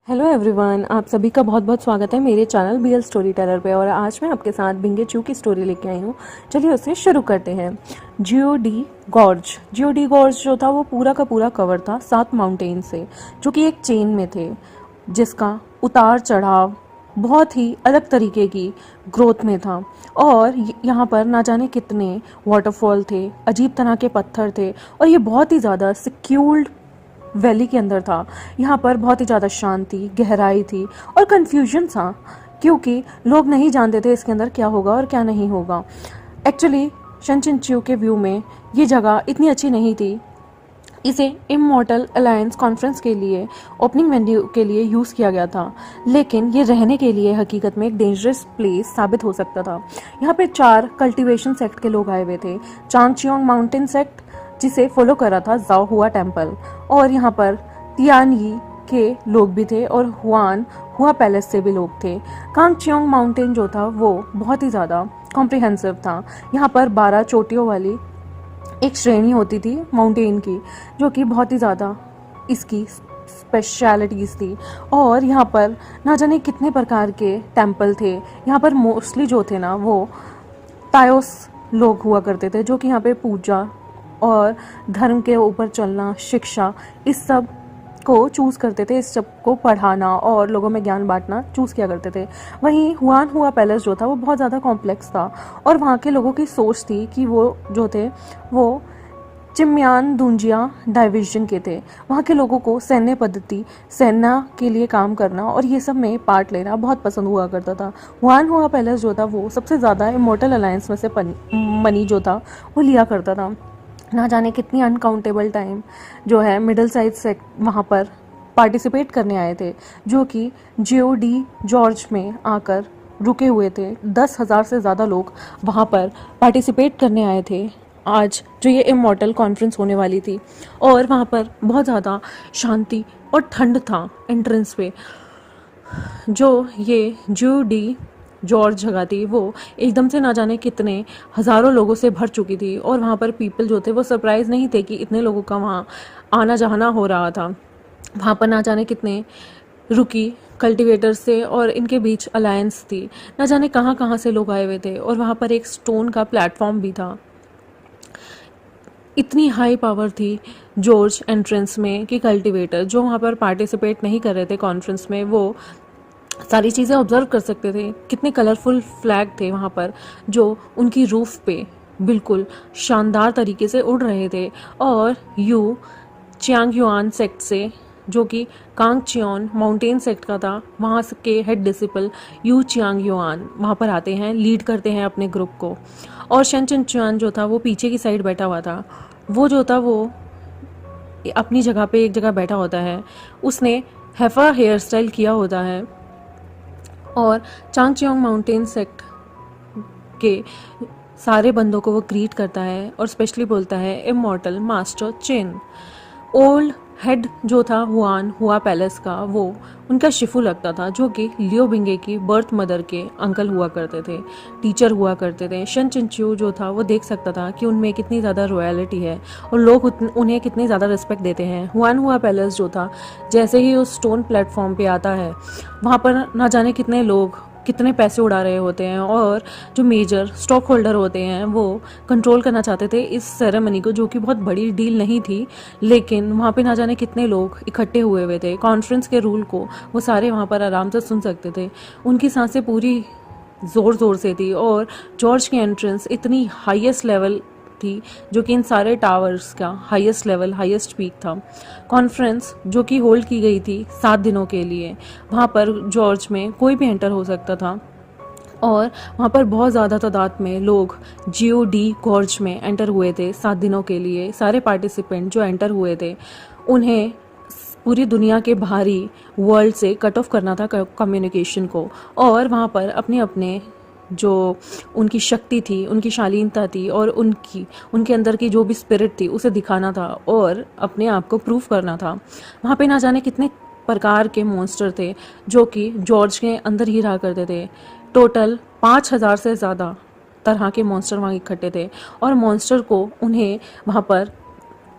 Hello everyone, आप सभी का बहुत बहुत स्वागत है मेरे चैनल बीएल स्टोरी टेलर पे। और आज मैं आपके साथ बिंगे चू की स्टोरी लेके आई हूँ। चलिए उसे शुरू करते हैं। जियो डी गॉर्ज जो था वो पूरा का पूरा कवर था 7 माउंटेन से, जो कि एक चेन में थे, जिसका उतार चढ़ाव बहुत ही अलग तरीके की ग्रोथ में था। और यहाँ पर ना जाने कितने वाटरफॉल थे, अजीब तरह के पत्थर थे, और ये बहुत ही ज़्यादा सिक्योर्ड वैली के अंदर था। यहाँ पर बहुत ही ज़्यादा शांति, गहराई थी और कन्फ्यूजन था, क्योंकि लोग नहीं जानते थे इसके अंदर क्या होगा और क्या नहीं होगा। एक्चुअली शनचिनच्यू के व्यू में ये जगह इतनी अच्छी नहीं थी। इसे इमॉर्टल अलायंस कॉन्फ्रेंस के लिए ओपनिंग वेन्यू के लिए यूज़ किया गया था, लेकिन ये रहने के लिए हकीकत में एक डेंजरस प्लेस साबित हो सकता था। यहाँ पे 4 कल्टीवेशन सेक्ट के लोग आए हुए थे। चांगचियोंग माउंटेन सेक्ट, जिसे फॉलो कर रहा था जाओ हुआ टेम्पल, और यहाँ पर तियानयी के लोग भी थे, और हुआन हुआ पैलेस से भी लोग थे। कांगचियोंग माउंटेन जो था वो बहुत ही ज़्यादा कॉम्प्रिहेंसिव था। यहाँ पर 12 चोटियों वाली एक श्रेणी होती थी माउंटेन की, जो कि बहुत ही ज़्यादा इसकी स्पेशलिटीज़ थी। और यहाँ पर ना जाने कितने प्रकार के टेम्पल थे। यहाँ पर मोस्टली जो थे ना वो तायोस लोग हुआ करते थे, जो कि यहाँ पे पूजा और धर्म के ऊपर चलना, शिक्षा, इस सब को चूज़ करते थे। इस सब को पढ़ाना और लोगों में ज्ञान बांटना चूज़ किया करते थे। वहीं हुआन हुआ पैलेस जो था वो बहुत ज़्यादा कॉम्प्लेक्स था, और वहाँ के लोगों की सोच थी कि वो जो थे वो चिम्यान दुंजिया डाइविजन के थे। वहाँ के लोगों को सैन्य पद्धति, सेना के लिए काम करना और ये सब में पार्ट लेना बहुत पसंद हुआ करता था। हुआन हुआ पैलेस जो था वो सबसे ज़्यादा इमॉर्टल अलायंस में से मनी जो था वो लिया करता था। ना जाने कितनी अनकाउंटेबल टाइम जो है मिडिल साइज से वहाँ पर पार्टिसिपेट करने आए थे, जो कि जियो डी जॉर्ज में आकर रुके हुए थे। 10,000 से ज़्यादा लोग वहाँ पर पार्टिसिपेट करने आए थे आज जो ये इमॉर्टल कॉन्फ्रेंस होने वाली थी। और वहाँ पर बहुत ज़्यादा शांति और ठंड था एंट्रेंस पे। जो ये जियो डी जॉर्ज जगह थी वो एकदम से ना जाने कितने हज़ारों लोगों से भर चुकी थी, और वहाँ पर पीपल जो थे वो सरप्राइज़ नहीं थे कि इतने लोगों का वहाँ आना जाना हो रहा था। वहाँ पर ना जाने कितने रुकी कल्टीवेटर से और इनके बीच अलायंस थी। ना जाने कहाँ कहाँ से लोग आए हुए थे, और वहाँ पर एक स्टोन का प्लेटफॉर्म भी था। इतनी हाई पावर थी जॉर्ज एंट्रेंस में कि कल्टीवेटर जो वहाँ पर पार्टिसिपेट नहीं कर रहे थे कॉन्फ्रेंस में, वो सारी चीज़ें ऑब्जर्व कर सकते थे। कितने कलरफुल फ्लैग थे वहाँ पर, जो उनकी रूफ पे बिल्कुल शानदार तरीके से उड़ रहे थे। और यू चियांगयुआन सेक्ट से, जो कि कांगचियोन माउंटेन सेक्ट का था, वहाँ के हेड डिसिपल यू चियांगयुआन वहाँ पर आते हैं, लीड करते हैं अपने ग्रुप को। और शनचिनचुआन जो था वो पीछे की साइड बैठा हुआ था। वो जो था वो अपनी जगह पे एक जगह बैठा होता है। उसने हेफा हेयर स्टाइल किया होता है, और चांगचियोंग माउंटेन सेक्ट के सारे बंदों को वो ग्रीट करता है और स्पेशली बोलता है इमॉर्टल मास्टर चिन। ओल्ड हेड जो था हुआन हुआ पैलेस का, वो उनका शिफू लगता था, जो कि लियो बिंगे की बर्थ मदर के अंकल हुआ करते थे, टीचर हुआ करते थे। शनचिनच्यू जो था वो देख सकता था कि उनमें कितनी ज़्यादा रॉयलिटी है और लोग उन्हें कितनी ज़्यादा रिस्पेक्ट देते हैं। हुआन हुआ पैलेस जो था जैसे ही उस स्टोन प्लेटफॉर्म पे आता है, वहाँ पर ना जाने कितने लोग कितने पैसे उड़ा रहे होते हैं, और जो मेजर स्टॉक होल्डर होते हैं वो कंट्रोल करना चाहते थे इस सेरेमनी को, जो कि बहुत बड़ी डील नहीं थी, लेकिन वहाँ पे ना जाने कितने लोग इकट्ठे हुए हुए थे। कॉन्फ्रेंस के रूल को वो सारे वहाँ पर आराम से सुन सकते थे। उनकी सांसें पूरी ज़ोर ज़ोर से थी, और जॉर्ज की एंट्रेंस इतनी हाईएस्ट लेवल थी, जो कि इन सारे टावर्स का हाईएस्ट लेवल, हाईएस्ट पीक था। कॉन्फ्रेंस जो कि होल्ड की गई थी 7 दिनों के लिए, वहाँ पर जॉर्ज में कोई भी एंटर हो सकता था, और वहाँ पर बहुत ज़्यादा तादाद में लोग जियो डी गॉर्ज में एंटर हुए थे 7 दिनों के लिए। सारे पार्टिसिपेंट जो एंटर हुए थे उन्हें पूरी दुनिया के बाहरी वर्ल्ड से कट ऑफ करना था कम्युनिकेशन को, और वहाँ पर अपने अपने जो उनकी शक्ति थी, उनकी शालीनता थी, और उनके अंदर की जो भी स्पिरिट थी उसे दिखाना था और अपने आप को प्रूव करना था। वहाँ पे ना जाने कितने प्रकार के मॉन्स्टर थे जो कि जॉर्ज के अंदर ही रहा करते थे। टोटल 5,000 से ज़्यादा तरह के मॉन्स्टर वहाँ इकट्ठे थे, और मॉन्स्टर को उन्हें वहाँ पर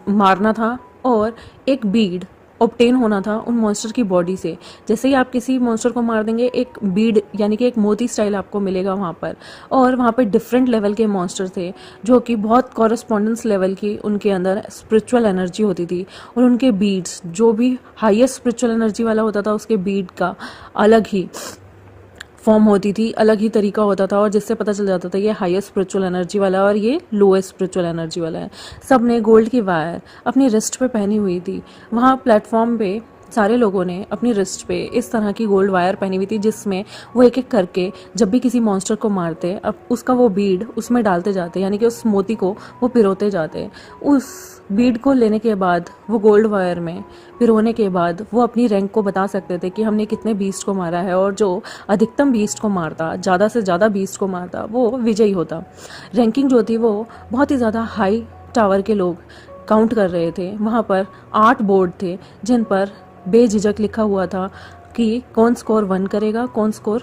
मारना था, और एक बीड ऑब्टेन होना था उन मॉन्स्टर की बॉडी से। जैसे ही आप किसी मॉन्स्टर को मार देंगे, एक बीड यानी कि एक मोती स्टाइल आपको मिलेगा वहाँ पर। और वहाँ पे डिफरेंट लेवल के मॉन्स्टर थे जो कि बहुत कॉरस्पॉन्डेंस लेवल की उनके अंदर स्पिरिचुअल एनर्जी होती थी। और उनके बीड्स, जो भी हाईएस्ट स्पिरिचुअल एनर्जी वाला होता था उसके बीड का अलग ही फॉर्म होती थी, अलग ही तरीका होता था, और जिससे पता चल जाता था ये हाईएस्ट स्पिरिचुअल एनर्जी वाला है और ये लोएस्ट स्पिरिचुअल एनर्जी वाला है। सब ने गोल्ड की वायर अपनी रिस्ट पे पहनी हुई थी। वहाँ प्लेटफॉर्म पे सारे लोगों ने अपनी रिस्ट पे इस तरह की गोल्ड वायर पहनी हुई थी, जिसमें वो एक एक करके जब भी किसी मॉन्स्टर को मारते, अब उसका वो बीड उसमें डालते जाते, यानी कि उस मोती को वो पिरोते जाते। उस बीड को लेने के बाद, वो गोल्ड वायर में पिरोने के बाद, वो अपनी रैंक को बता सकते थे कि हमने कितने बीस्ट को मारा है, और जो अधिकतम बीस्ट को मारता, ज़्यादा से ज़्यादा बीस्ट को मारता, वो विजयी होता। रैंकिंग जो थी वो बहुत ही ज़्यादा हाई टावर के लोग काउंट कर रहे थे। वहाँ पर 8 बोर्ड थे जिन पर बेझिझक लिखा हुआ था कि कौन स्कोर 1 करेगा, कौन स्कोर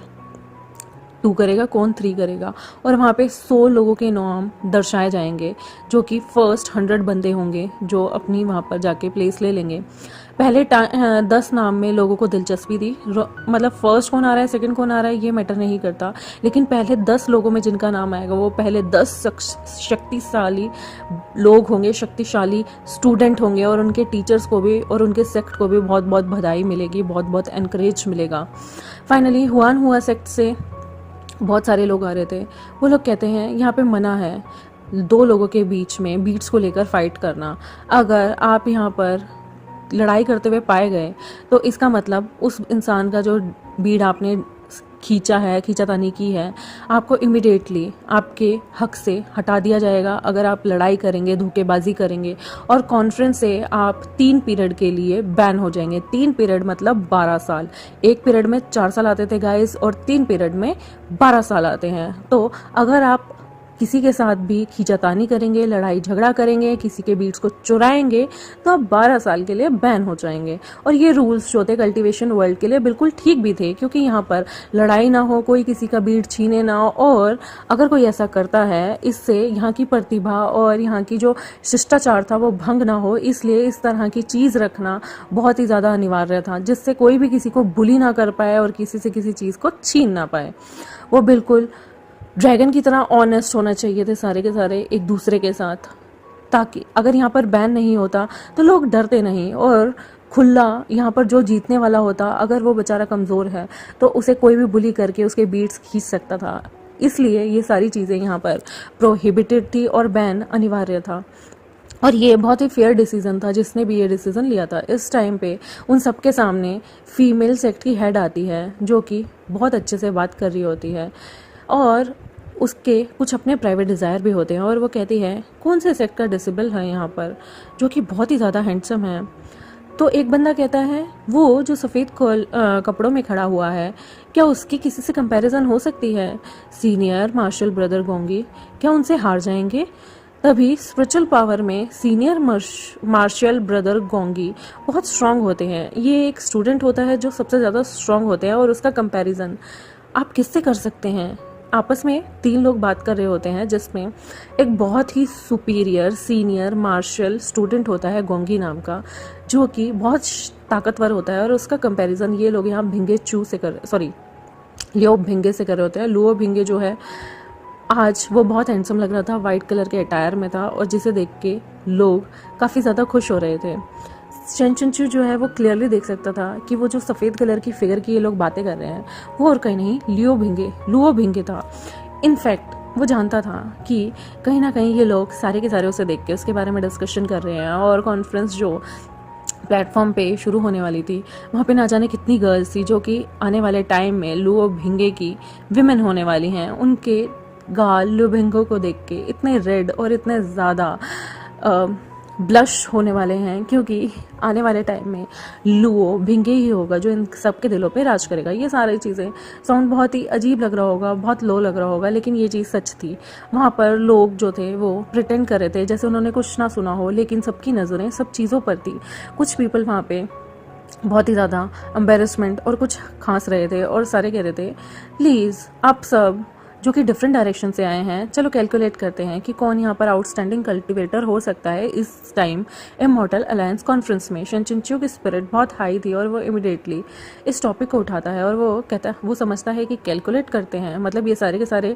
2 करेगा, कौन 3 करेगा। और वहाँ पे 100 लोगों के नाम दर्शाए जाएंगे, जो कि फर्स्ट 100 बंदे होंगे जो अपनी वहाँ पर जाके प्लेस ले लेंगे। पहले 10 नाम में लोगों को दिलचस्पी थी, मतलब फर्स्ट कौन आ रहा है, सेकंड कौन आ रहा है, ये मैटर नहीं करता, लेकिन पहले 10 लोगों में जिनका नाम आएगा वो पहले 10 शक्तिशाली लोग होंगे, शक्तिशाली स्टूडेंट होंगे, और उनके टीचर्स को भी और उनके सेक्ट को भी बहुत बहुत बधाई मिलेगी, बहुत बहुत एनकरेज मिलेगा। फाइनली हुआ सेक्ट से बहुत सारे लोग आ रहे थे। वो लोग कहते हैं यहाँ पे मना है 2 लोगों के बीच में बीट्स को लेकर फाइट करना। अगर आप यहाँ पर लड़ाई करते हुए पाए गए तो इसका मतलब उस इंसान का जो बीड आपने खींचातानी की है, आपको इमिडिएटली आपके हक से हटा दिया जाएगा अगर आप लड़ाई करेंगे, धोखेबाजी करेंगे, और कॉन्फ्रेंस से आप 3 पीरियड के लिए बैन हो जाएंगे। 3 पीरियड मतलब 12 साल। एक पीरियड में 4 साल आते थे गाइस, और 3 पीरियड में 12 साल आते हैं। तो अगर आप किसी के साथ भी खींचातानी करेंगे, लड़ाई झगड़ा करेंगे, किसी के बीट्स को चुराएंगे, तो आप 12 साल के लिए बैन हो जाएंगे। और ये रूल्स जो थे कल्टीवेशन वर्ल्ड के लिए बिल्कुल ठीक भी थे, क्योंकि यहाँ पर लड़ाई ना हो, कोई किसी का बीट छीने ना हो, और अगर कोई ऐसा करता है इससे यहाँ की प्रतिभा और यहाँ की जो शिष्टाचार था वो भंग ना हो। इसलिए इस तरह की चीज़ रखना बहुत ही ज़्यादा अनिवार्य था, जिससे कोई भी किसी को बुली ना कर पाए और किसी से किसी चीज़ को छीन ना पाए। वो बिल्कुल ड्रैगन की तरह ऑनेस्ट होना चाहिए थे सारे के सारे एक दूसरे के साथ, ताकि अगर यहाँ पर बैन नहीं होता तो लोग डरते नहीं, और खुला यहाँ पर जो जीतने वाला होता, अगर वो बेचारा कमज़ोर है तो उसे कोई भी बुली करके उसके बीट्स खींच सकता था। इसलिए ये सारी चीज़ें यहाँ पर प्रोहिबिटेड थी और बैन अनिवार्य था। और ये बहुत ही फेयर डिसीजन था जिसने भी ये डिसीजन लिया था। इस टाइम पे उन सबके सामने फीमेल सेक्ट की हेड आती है, जो कि बहुत अच्छे से बात कर रही होती है, और उसके कुछ अपने प्राइवेट डिज़ायर भी होते हैं, और वो कहती है कौन से सेक्ट का डिसेबल है यहाँ पर, जो कि बहुत ही ज़्यादा हैंडसम है। तो एक बंदा कहता है वो जो सफ़ेद कपड़ों में खड़ा हुआ है, क्या उसकी किसी से कंपैरिजन हो सकती है? सीनियर मार्शल ब्रदर गोंगी क्या उनसे हार जाएंगे? तभी स्पिरिचुअल पावर में सीनियर मार्शल ब्रदर गोंगी बहुत स्ट्रांग होते हैं। ये एक स्टूडेंट होता है जो सबसे ज़्यादा स्ट्रांग होते हैं, और उसका कंपैरिजन आप किससे कर सकते हैं? आपस में 3 लोग बात कर रहे होते हैं, जिसमें एक बहुत ही सुपीरियर सीनियर मार्शल स्टूडेंट होता है गोंगी नाम का, जो कि बहुत ताकतवर होता है, और उसका कंपैरिजन ये लोग यहाँ लियो भिंगे से कर रहे होते हैं। लियो भिंगे जो है आज वो बहुत हैंडसम लग रहा था, वाइट कलर के अटायर में था, और जिसे देख के लोग काफ़ी ज़्यादा खुश हो रहे थे। चेन चुनचू जो है वो क्लियरली देख सकता था कि वो जो सफ़ेद कलर की फिगर की ये लोग बातें कर रहे हैं वो और कहीं नहीं लियो भिंगे था। इनफैक्ट वो जानता था कि कहीं ना कहीं ये लोग सारे के सारे उसे देख के उसके बारे में डिस्कशन कर रहे हैं, और कॉन्फ्रेंस जो प्लेटफॉर्म पे शुरू होने वाली थी वहाँ पे ना जाने कितनी गर्ल्स थी जो कि आने वाले टाइम में लियो भिंगे की विमेन होने वाली हैं। उनके गाल लियो भिंगे को देख के इतने रेड और इतने ज़्यादा ब्लश होने वाले हैं, क्योंकि आने वाले टाइम में लियो भिंगे ही होगा जो इन सबके दिलों पे राज करेगा। ये सारी चीज़ें साउंड बहुत ही अजीब लग रहा होगा, बहुत लो लग रहा होगा, लेकिन ये चीज़ सच थी। वहाँ पर लोग जो थे वो प्रिटेंड कर रहे थे जैसे उन्होंने कुछ ना सुना हो, लेकिन सबकी नज़रें सब चीज़ों पर थी। कुछ पीपल वहाँ पे बहुत ही ज़्यादा एम्बेरसमेंट और कुछ खांस रहे थे, और सारे कह रहे थे प्लीज़ आप सब जो कि डिफरेंट डायरेक्शन से आए हैं। चलो कैलकुलेट करते हैं कि कौन यहाँ पर आउटस्टैंडिंग कल्टिवेटर हो सकता है इस टाइम इमॉर्टल अलायंस कॉन्फ्रेंस में। शन चिंचू की स्पिरिट बहुत हाई थी और वो इमिडिएटली इस टॉपिक को उठाता है और वो समझता है कि कैलकुलेट करते हैं, मतलब ये सारे के सारे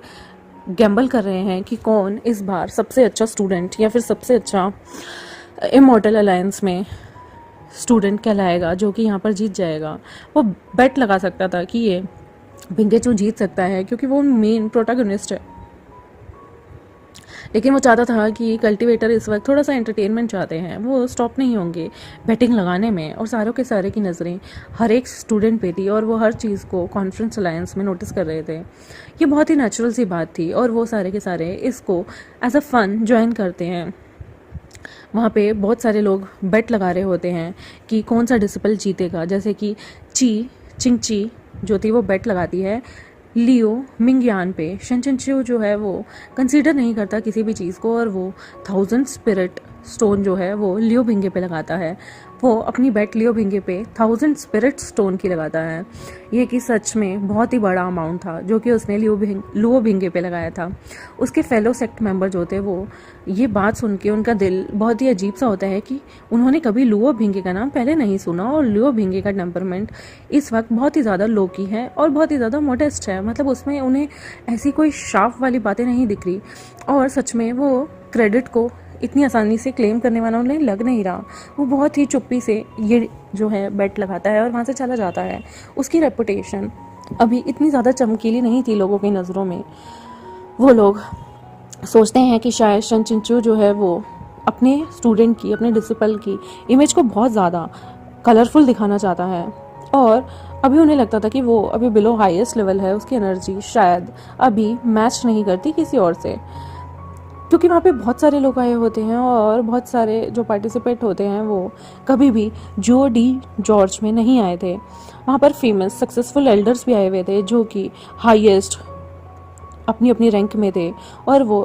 गैम्बल कर रहे हैं कि कौन इस बार सबसे अच्छा स्टूडेंट या फिर सबसे अच्छा इमॉर्टल अलायंस में स्टूडेंट कहलाएगा, जो कि यहाँ पर जीत जाएगा। वो बेट लगा सकता था कि ये भिंगेचू जीत सकता है क्योंकि वो मेन प्रोटैगनिस्ट है, लेकिन वो चाहता था कि कल्टीवेटर इस वक्त थोड़ा सा एंटरटेनमेंट चाहते हैं, वो स्टॉप नहीं होंगे बैटिंग लगाने में। और सारों के सारे की नज़रें हर एक स्टूडेंट पे थी और वो हर चीज़ को कॉन्फ्रेंस अलायंस में नोटिस कर रहे थे। ये बहुत ही नेचुरल सी बात थी और वो सारे के सारे इसको एज अ फन ज्वाइन करते हैं। वहाँ पे बहुत सारे लोग बेट लगा रहे होते हैं कि कौन सा डिसिपल जीतेगा, जैसे कि चिंगची जो थी वो बेट लगाती है लियो मिंगयान पे। शन चिंचू जो है वो कंसीडर नहीं करता किसी भी चीज़ को और वो 1000 स्पिरिट स्टोन जो है वो लियो भिंगे पे लगाता है। वो अपनी बेट लियो भिंगे पे 1000 स्पिरिट स्टोन की लगाता है। ये कि सच में बहुत ही बड़ा अमाउंट था जो कि उसने लुओ भिंगे पे लगाया था। उसके फेलो सेक्ट मेंबर जो थे वो ये बात सुन के उनका दिल बहुत ही अजीब सा होता है कि उन्होंने कभी लुओ भिंगे का नाम पहले नहीं सुना और लुओ भिंगे का टेम्परमेंट इस वक्त बहुत ही ज़्यादा लो की है और बहुत ही ज़्यादा मोडेस्ट है। मतलब उसमें उन्हें ऐसी कोई शार्प वाली बातें नहीं दिख रही और सच में वो क्रेडिट को इतनी आसानी से क्लेम करने वाला उन्हें लग नहीं रहा। वो बहुत ही चुप्पी से ये जो है बेट लगाता है और वहाँ से चला जाता है। उसकी रेपुटेशन अभी इतनी ज़्यादा चमकीली नहीं थी लोगों की नज़रों में। वो लोग सोचते हैं कि शायद शन चिंचू जो है वो अपने स्टूडेंट की, अपने डिसिपल की इमेज को बहुत ज़्यादा कलरफुल दिखाना चाहता है और अभी उन्हें लगता था कि वो अभी बिलो हाईएस्ट लेवल है, उसकी एनर्जी शायद अभी मैच नहीं करती किसी और से, क्योंकि वहाँ पे बहुत सारे लोग आए होते हैं और बहुत सारे जो पार्टिसिपेट होते हैं वो कभी भी जो डी जॉर्ज में नहीं आए थे। वहाँ पर फेमस सक्सेसफुल एल्डर्स भी आए हुए थे जो कि हाईएस्ट अपनी अपनी रैंक में थे और वो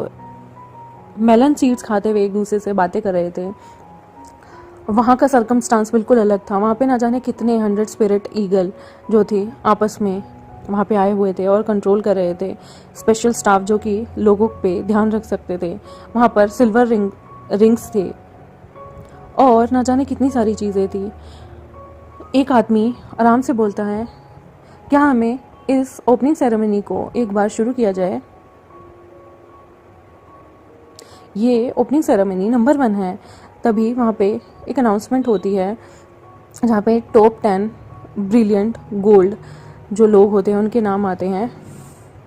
मेलन सीड्स खाते हुए एक दूसरे से बातें कर रहे थे। वहाँ का सर्कमस्टांस बिल्कुल अलग था। वहाँ पे ना जाने कितने 100 स्पिरिट ईगल जो थे आपस में वहाँ पे आए हुए थे और कंट्रोल कर रहे थे। स्पेशल स्टाफ जो कि लोगों पे ध्यान रख सकते थे। वहाँ पर सिल्वर रिंग्स थे और ना जाने कितनी सारी चीज़ें थी। एक आदमी आराम से बोलता है, क्या हमें इस ओपनिंग सेरेमनी को एक बार शुरू किया जाए? ये ओपनिंग सेरेमनी नंबर 1 है। तभी वहाँ पे एक अनाउंसमेंट होती है जहाँ पे टॉप 10 ब्रिलियंट गोल्ड जो लोग होते हैं उनके नाम आते हैं।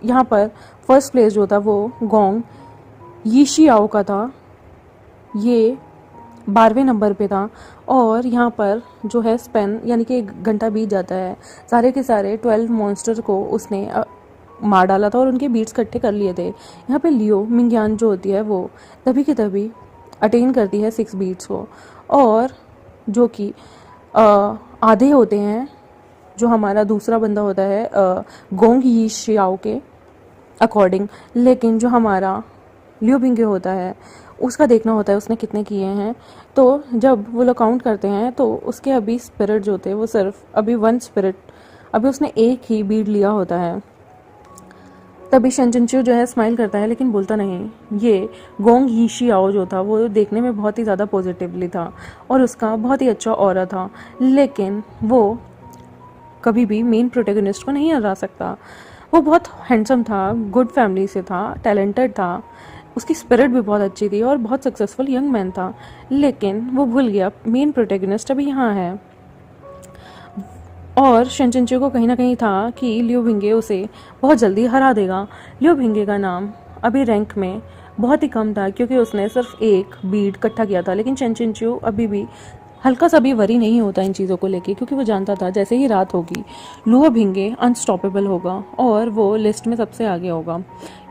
यहाँ पर फर्स्ट प्लेस जो था वो गोंग यीशियाओ का था, ये 12वें नंबर पे था। और यहाँ पर जो है स्पेन यानी कि 1 घंटा बीत जाता है, सारे के सारे 12 मॉन्स्टर को उसने मार डाला था और उनके बीट्स इकट्ठे कर लिए थे। यहाँ पे लियो मिंगयान जो होती है वो तभी की तभी अटेन करती है 6 बीट्स को, और जो कि आधे होते हैं जो हमारा दूसरा बंदा होता है गोंग यी शियाओ के अकॉर्डिंग। लेकिन जो हमारा लियो बिंगे होता है उसका देखना होता है उसने कितने किए हैं। तो जब वो लोग काउंट करते हैं तो उसके अभी स्पिरिट जो थे वो सिर्फ अभी 1 स्पिरिट, अभी उसने एक ही बीट लिया होता है। तभी शन चिंचू जो है स्माइल करता है लेकिन बोलता नहीं। ये गोंग यीशियाओ जो था वो देखने में बहुत ही ज़्यादा पॉजिटिवली था और उसका बहुत ही अच्छा ऑरा था, लेकिन वो कभी भी मेन प्रोटैगनिस्ट को नहीं हरा सकता। वो बहुत हैंडसम था, गुड फैमिली से था, टैलेंटेड था, उसकी स्पिरिट भी बहुत अच्छी थी और बहुत सक्सेसफुल यंग मैन था, लेकिन वो भूल गया मेन प्रोटैगनिस्ट अभी यहाँ है। और शन चिंचू को कहीं ना कहीं था कि लियो भिंगे उसे बहुत जल्दी हरा देगा। लियो भिंगे का नाम अभी रैंक में बहुत ही कम था क्योंकि उसने सिर्फ एक बीट इकट्ठा किया था, लेकिन शन चिंचू अभी भी हल्का सा भी वरी नहीं होता इन चीज़ों को लेके, क्योंकि वो जानता था जैसे ही रात होगी लुओ भिंगे अनस्टॉपेबल होगा और वो लिस्ट में सबसे आगे होगा।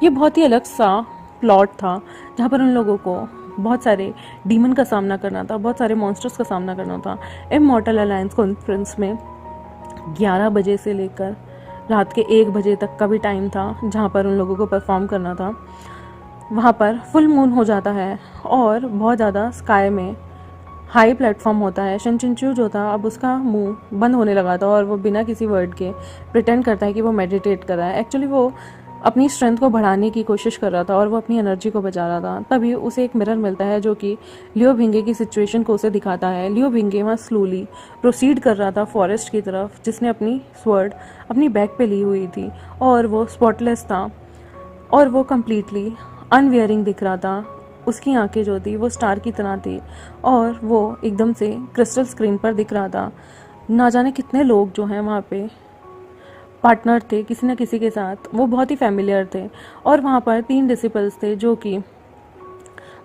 ये बहुत ही अलग सा प्लॉट था जहाँ पर उन लोगों को बहुत सारे डीमन का सामना करना था, बहुत सारे मॉन्स्टर्स का सामना करना था। इमॉर्टल अलायंस कॉन्फ्रेंस में 11 बजे से लेकर रात के 1 बजे तक का भी टाइम था जहाँ पर उन लोगों को परफॉर्म करना था। वहाँ पर फुल मून हो जाता है और बहुत ज़्यादा स्काई में हाई प्लेटफॉर्म होता है। शन चिंचू जो था अब उसका मुंह बंद होने लगा था और वो बिना किसी वर्ड के प्रिटेंड करता है कि वो मेडिटेट कर रहा है। एक्चुअली वो अपनी स्ट्रेंथ को बढ़ाने की कोशिश कर रहा था और वो अपनी एनर्जी को बचा रहा था। तभी उसे एक मिरर मिलता है जो कि लियो भिंगे की सिचुएशन को उसे दिखाता है। लियो भिंगे वहाँ स्लोली प्रोसीड कर रहा था फॉरेस्ट की तरफ, जिसने अपनी स्वर्ड अपनी बैक पे ली हुई थी और वो स्पॉटलेस था और वो कम्प्लीटली अनवियरिंग दिख रहा था। उसकी आंखें जो थी वो स्टार की तरह थी और वो एकदम से क्रिस्टल स्क्रीन पर दिख रहा था। ना जाने कितने लोग जो हैं वहाँ पे पार्टनर थे किसी न किसी के साथ, वो बहुत ही फैमिलियर थे। और वहाँ पर 3 डिसिपल्स थे जो कि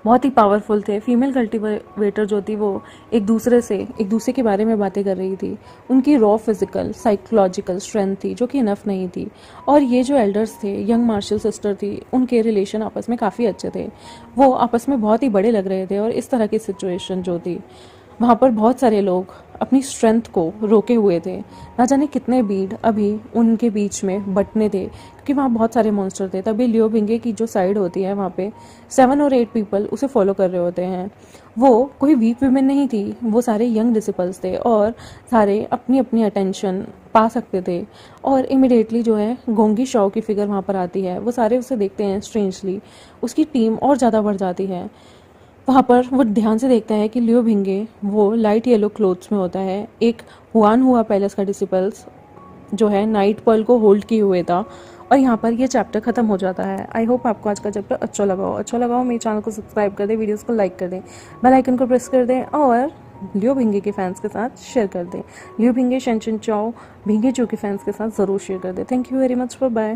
बहुत ही पावरफुल थे। फीमेल कल्टिवेटर जो थी वो एक दूसरे के बारे में बातें कर रही थी। उनकी रॉ फिजिकल साइकोलॉजिकल स्ट्रेंथ थी जो कि इनफ नहीं थी। और ये जो एल्डर्स थे, यंग मार्शल सिस्टर थी, उनके रिलेशन आपस में काफ़ी अच्छे थे। वो आपस में बहुत ही बड़े लग रहे थे और इस तरह की सिचुएशन जो थी वहाँ पर बहुत सारे लोग अपनी स्ट्रेंथ को रोके हुए थे। ना जाने कितने भीड़ अभी उनके बीच में बटने थे क्योंकि वहाँ बहुत सारे मॉन्स्टर थे। तभी लियो भिंगे की जो साइड होती है वहाँ पे 7 और 8 पीपल उसे फॉलो कर रहे होते हैं। वो कोई वीक वुमेन नहीं थी, वो सारे यंग डिसिपल्स थे और सारे अपनी अपनी अटेंशन पा सकते थे। और इमिडिएटली जो है गोंगी शॉ की फिगर वहाँ पर आती है। वो सारे उसे देखते हैं स्ट्रेंजली, उसकी टीम और ज़्यादा बढ़ जाती है। वहाँ पर वो ध्यान से देखता है कि लियो भिंगे वो लाइट येलो क्लोथ्स में होता है। एक हुआन हुआ पैलेस का डिसिपल्स जो है नाइट पर्ल को होल्ड किए हुए था। और यहाँ पर ये चैप्टर खत्म हो जाता है। आई होप आपको आज का चैप्टर अच्छा लगा हो। मेरे चैनल को सब्सक्राइब कर दें, वीडियोस को लाइक कर दें, बेल आइकन को प्रेस कर दें और लियो भिंगे के फैंस के साथ शेयर कर दें। लियो भिंगे, शेंचन चाओ, भिंगे चो के फैंस के साथ ज़रूर शेयर कर दें। Thank you very much, bye.